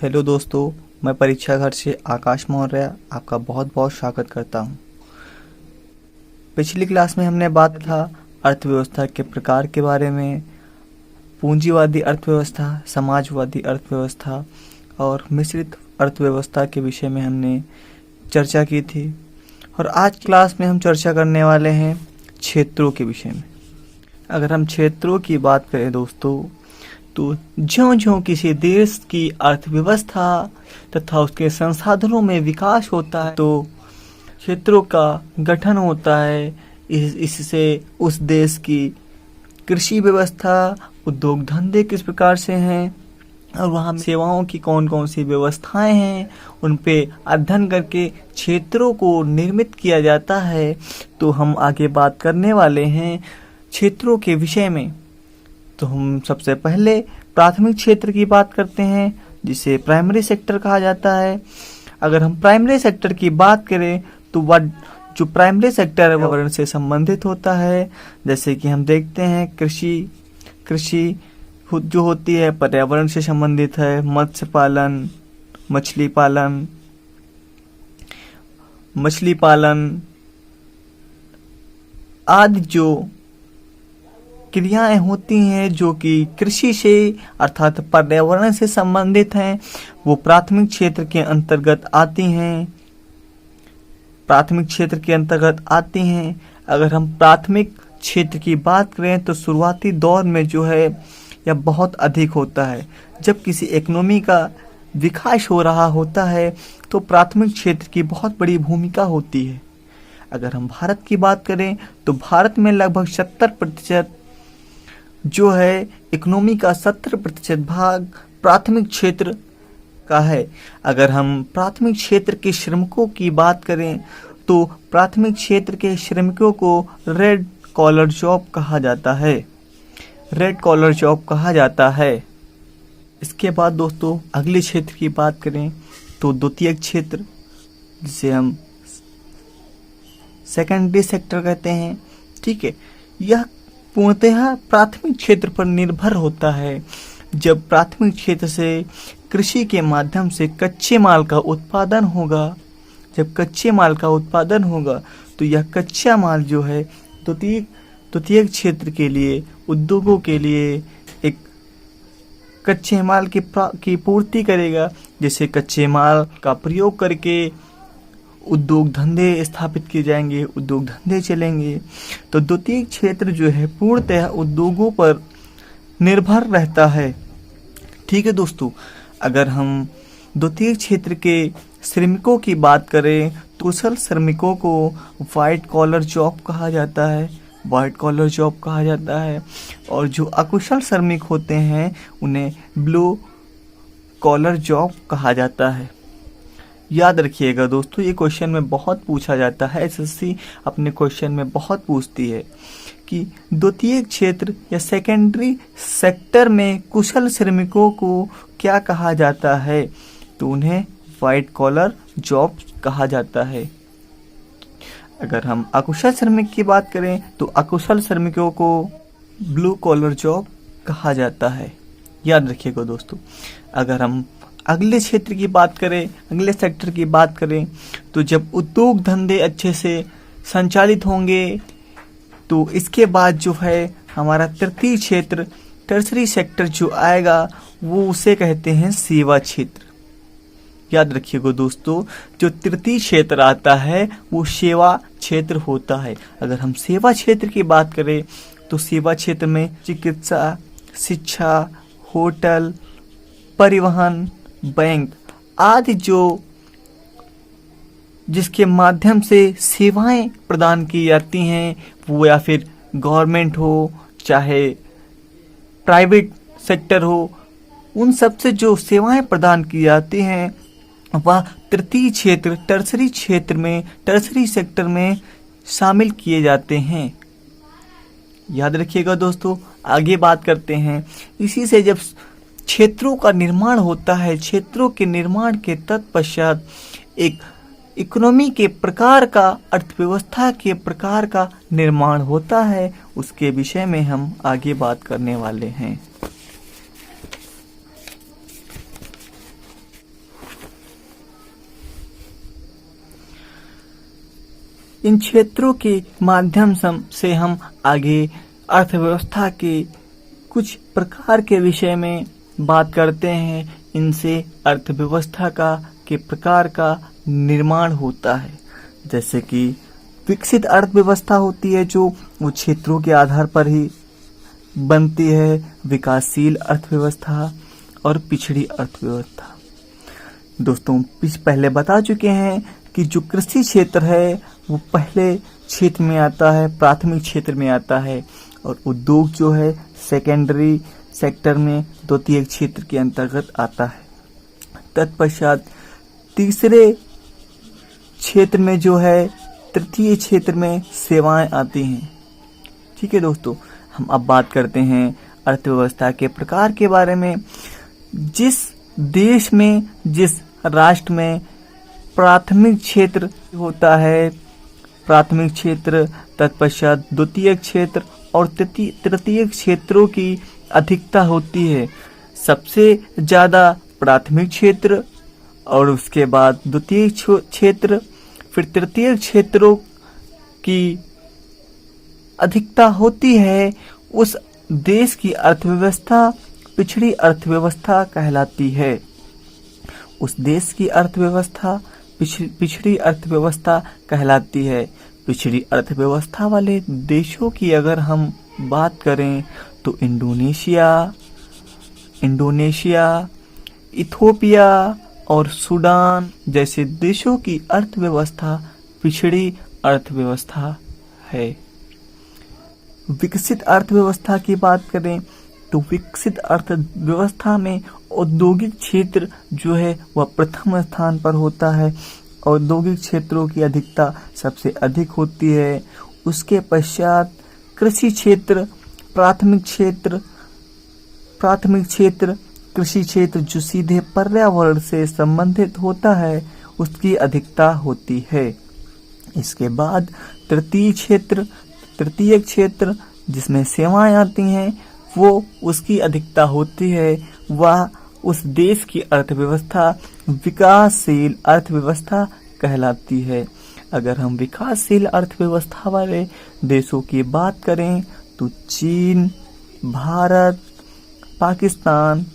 Hello दोस्तों, मैं परीक्षा घर से आकाश मौर्य आपका बहुत बहुत स्वागत करता हूँ। पिछली क्लास में हमने बात था अर्थव्यवस्था के प्रकार के बारे में, पूंजीवादी अर्थव्यवस्था, समाजवादी अर्थव्यवस्था और मिश्रित अर्थव्यवस्था के विषय में हमने चर्चा की थी। और आज क्लास में हम चर्चा करने वाले हैं क्षेत्रों के विषय में। अगर हम क्षेत्रों की बात करें दोस्तों, तो ज्यों-ज्यों किसी देश की अर्थव्यवस्था तथा उसके संसाधनों में विकास होता है तो क्षेत्रों का गठन होता है। इससे उस देश की कृषि व्यवस्था, उद्योग धंधे किस प्रकार से हैं और वहाँ सेवाओं की कौन कौन सी व्यवस्थाएं हैं, उन पे अध्ययन करके क्षेत्रों को निर्मित किया जाता है। तो हम आगे बात करने वाले हैं क्षेत्रों के विषय में। तो हम सबसे पहले प्राथमिक क्षेत्र की बात करते हैं, जिसे प्राइमरी सेक्टर कहा जाता है। अगर हम प्राइमरी सेक्टर की बात करें तो वह जो प्राइमरी सेक्टर है पर्यावरण से संबंधित होता है। जैसे कि हम देखते हैं कृषि जो होती है पर्यावरण से संबंधित है। मत्स्य पालन, मछली पालन आदि जो क्रियाएं होती हैं जो कि कृषि से अर्थात पर्यावरण से संबंधित हैं, वो प्राथमिक क्षेत्र के अंतर्गत आती हैं। अगर हम प्राथमिक क्षेत्र की बात करें तो शुरुआती दौर में जो है यह बहुत अधिक होता है। जब किसी इकोनॉमी का विकास हो रहा होता है तो प्राथमिक क्षेत्र की बहुत बड़ी भूमिका होती है। अगर हम भारत की बात करें तो भारत में लगभग 70% जो है इकोनॉमी का 70% भाग प्राथमिक क्षेत्र का है। अगर हम प्राथमिक क्षेत्र के श्रमिकों की बात करें तो प्राथमिक क्षेत्र के श्रमिकों को रेड कॉलर जॉब कहा जाता है। इसके बाद दोस्तों अगले क्षेत्र की बात करें तो द्वितीयक क्षेत्र, जिसे हम सेकेंडरी सेक्टर कहते हैं। ठीक है, यह पूर्णतः प्राथमिक क्षेत्र पर निर्भर होता है। जब प्राथमिक क्षेत्र से कृषि के माध्यम से कच्चे माल का उत्पादन होगा, तो यह कच्चा माल जो है द्वितीयक क्षेत्र के लिए, उद्योगों के लिए एक कच्चे माल की पूर्ति करेगा, जिससे कच्चे माल का प्रयोग करके उद्योग धंधे स्थापित किए जाएंगे, उद्योग धंधे चलेंगे। तो द्वितीयक क्षेत्र जो है पूर्णतः उद्योगों पर निर्भर रहता है। ठीक है दोस्तों, अगर हम द्वितीयक क्षेत्र के श्रमिकों की बात करें तो कुशल श्रमिकों को व्हाइट कॉलर जॉब कहा जाता है, और जो अकुशल श्रमिक होते हैं उन्हें ब्लू कॉलर जॉब कहा जाता है। याद रखिएगा दोस्तों, ये क्वेश्चन में बहुत पूछा जाता है। एसएससी अपने क्वेश्चन में बहुत पूछती है कि द्वितीयक क्षेत्र या सेकेंडरी सेक्टर में कुशल श्रमिकों को क्या कहा जाता है, तो उन्हें व्हाइट कॉलर जॉब कहा जाता है। अगर हम अकुशल श्रमिक की बात करें तो अकुशल श्रमिकों को ब्लू कॉलर जॉब कहा जाता है। याद रखिएगा दोस्तों। अगर हम अगले क्षेत्र की बात करें, अगले सेक्टर की बात करें, तो जब उद्योग धंधे अच्छे से संचालित होंगे तो इसके बाद जो है हमारा तृतीय क्षेत्र, टर्सरी सेक्टर जो आएगा, वो उसे कहते हैं सेवा क्षेत्र। याद रखिएगा दोस्तों, जो तृतीय क्षेत्र आता है वो सेवा क्षेत्र होता है। अगर हम सेवा क्षेत्र की बात करें तो सेवा क्षेत्र में चिकित्सा, शिक्षा, होटल, परिवहन, बैंक आदि जो जिसके माध्यम से सेवाएं प्रदान की जाती हैं, वो या फिर गवर्नमेंट हो चाहे प्राइवेट सेक्टर हो, उन सब से जो सेवाएं प्रदान की जाती हैं वह तृतीय क्षेत्र, टर्सरी सेक्टर में शामिल किए जाते हैं। याद रखिएगा दोस्तों। आगे बात करते हैं, इसी से जब क्षेत्रों का निर्माण होता है, क्षेत्रों के निर्माण के तत्पश्चात एक इकोनॉमी के प्रकार का, अर्थव्यवस्था के प्रकार का निर्माण होता है। उसके विषय में हम आगे बात करने वाले हैं। इन क्षेत्रों के माध्यम से हम आगे अर्थव्यवस्था के कुछ प्रकार के विषय में बात करते हैं। इनसे अर्थव्यवस्था के प्रकार का निर्माण होता है। जैसे कि विकसित अर्थव्यवस्था होती है जो वो क्षेत्रों के आधार पर ही बनती है, विकासशील अर्थव्यवस्था और पिछड़ी अर्थव्यवस्था। दोस्तों पहले बता चुके हैं कि जो कृषि क्षेत्र है वो पहले क्षेत्र में आता है, प्राथमिक क्षेत्र में आता है, और उद्योग जो है सेकेंडरी सेक्टर में, द्वितीयक क्षेत्र के अंतर्गत आता है। तत्पश्चात तीसरे क्षेत्र में जो है, तृतीय क्षेत्र में सेवाएं आती हैं। ठीक है दोस्तों, हम अब बात करते हैं अर्थव्यवस्था के प्रकार के बारे में। जिस देश में, जिस राष्ट्र में प्राथमिक क्षेत्र होता है, प्राथमिक क्षेत्र, तत्पश्चात द्वितीयक क्षेत्र और तृतीयक क्षेत्रों की अधिकता होती है। सबसे ज्यादा प्राथमिक क्षेत्र और उसके बाद द्वितीय क्षेत्र, फिर तृतीय क्षेत्रों की अधिकता होती है। उस देश की अर्थव्यवस्था पिछड़ी अर्थव्यवस्था कहलाती है। उस देश की अर्थव्यवस्था पिछड़ी अर्थव्यवस्था कहलाती है। पिछड़ी अर्थव्यवस्था वाले देशों की अगर हम बात करें तो इंडोनेशिया, इथोपिया और सूडान जैसे देशों की अर्थव्यवस्था पिछड़ी अर्थव्यवस्था है। विकसित अर्थव्यवस्था की बात करें तो विकसित अर्थव्यवस्था में औद्योगिक क्षेत्र जो है वह प्रथम स्थान पर होता है। औद्योगिक क्षेत्रों की अधिकता सबसे अधिक होती है। उसके पश्चात कृषि क्षेत्र, प्राथमिक क्षेत्र कृषि क्षेत्र जो सीधे पर्यावरण से संबंधित होता है, उसकी अधिकता होती है। इसके बाद तृतीय क्षेत्र जिसमें सेवाएं आती हैं, वो उसकी अधिकता होती है। वह उस देश की अर्थव्यवस्था विकासशील अर्थव्यवस्था कहलाती है। अगर हम विकासशील अर्थव्यवस्था वाले देशों की बात करें तो चीन, भारत, पाकिस्तान,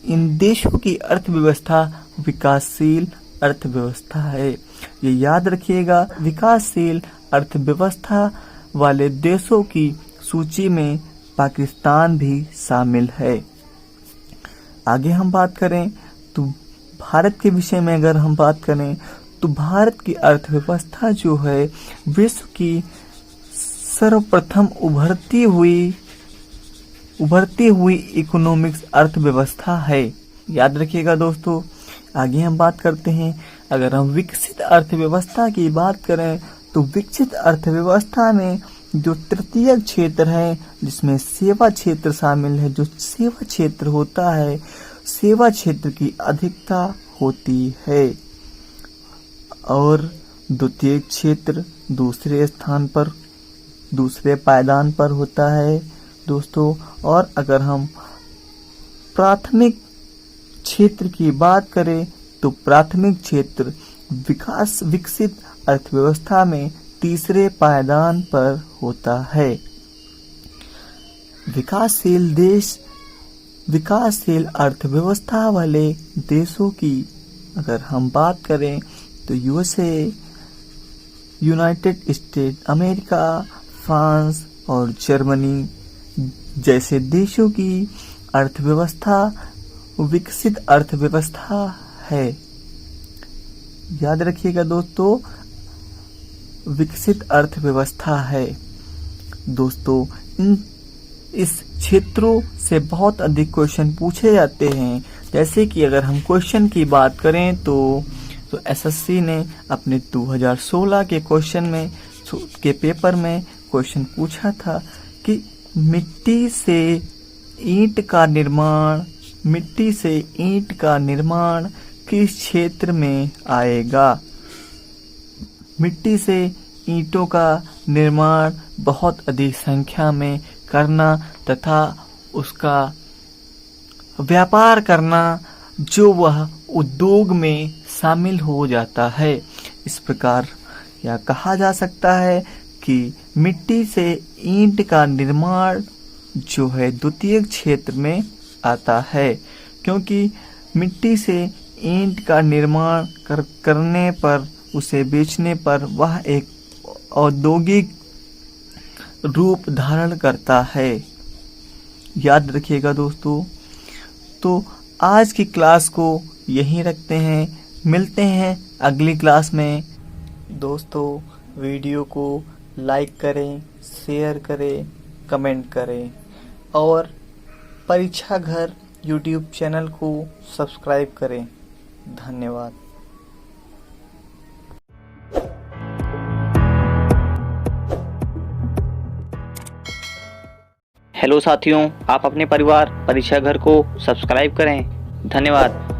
इन देशों की अर्थव्यवस्था विकासशील अर्थव्यवस्था है। ये याद रखिएगा, विकासशील अर्थव्यवस्था वाले देशों की सूची में पाकिस्तान भी शामिल है। आगे हम बात करें तो भारत के विषय में अगर हम बात करें तो भारत की अर्थव्यवस्था जो है विश्व की सर्वप्रथम उभरती हुई इकोनॉमिक्स अर्थव्यवस्था है। याद रखिएगा दोस्तों। आगे हम बात करते हैं, अगर हम विकसित अर्थव्यवस्था की बात करें तो विकसित अर्थव्यवस्था में जो तृतीय क्षेत्र है जिसमें सेवा क्षेत्र शामिल है, जो सेवा क्षेत्र होता है, सेवा क्षेत्र की अधिकता होती है। और द्वितीय क्षेत्र दूसरे स्थान पर, दूसरे पायदान पर होता है दोस्तों। और अगर हम प्राथमिक क्षेत्र की बात करें तो प्राथमिक क्षेत्र विकसित अर्थव्यवस्था में तीसरे पायदान पर होता है। विकासशील अर्थव्यवस्था वाले देशों की अगर हम बात करें तो USA, United state America, France और जर्मनी जैसे देशों की अर्थव्यवस्था विकसित अर्थव्यवस्था है। याद रखिएगा दोस्तों, विकसित अर्थव्यवस्था है। दोस्तों इस क्षेत्रों से बहुत अधिक क्वेश्चन पूछे जाते हैं। जैसे कि अगर हम क्वेश्चन की बात करें तो एसएससी ने अपने 2016 के क्वेश्चन में के पेपर में क्वेश्चन पूछा था कि मिट्टी से ईंट का निर्माण किस क्षेत्र में आएगा। मिट्टी से ईंटों का निर्माण बहुत अधिक संख्या में करना तथा उसका व्यापार करना जो वह उद्योग में शामिल हो जाता है। इस प्रकार या कहा जा सकता है कि मिट्टी से ईंट का निर्माण जो है द्वितीयक क्षेत्र में आता है, क्योंकि मिट्टी से ईंट का निर्माण करने पर, उसे बेचने पर वह एक औद्योगिक रूप धारण करता है। याद रखिएगा दोस्तों। तो आज की क्लास को यहीं रखते हैं, मिलते हैं अगली क्लास में। दोस्तों वीडियो को लाइक करें, शेयर करें, कमेंट करें और परीक्षा घर यूट्यूब चैनल को सब्सक्राइब करें। धन्यवाद। हेलो साथियों, आप अपने परिवार परीक्षा घर को सब्सक्राइब करें। धन्यवाद।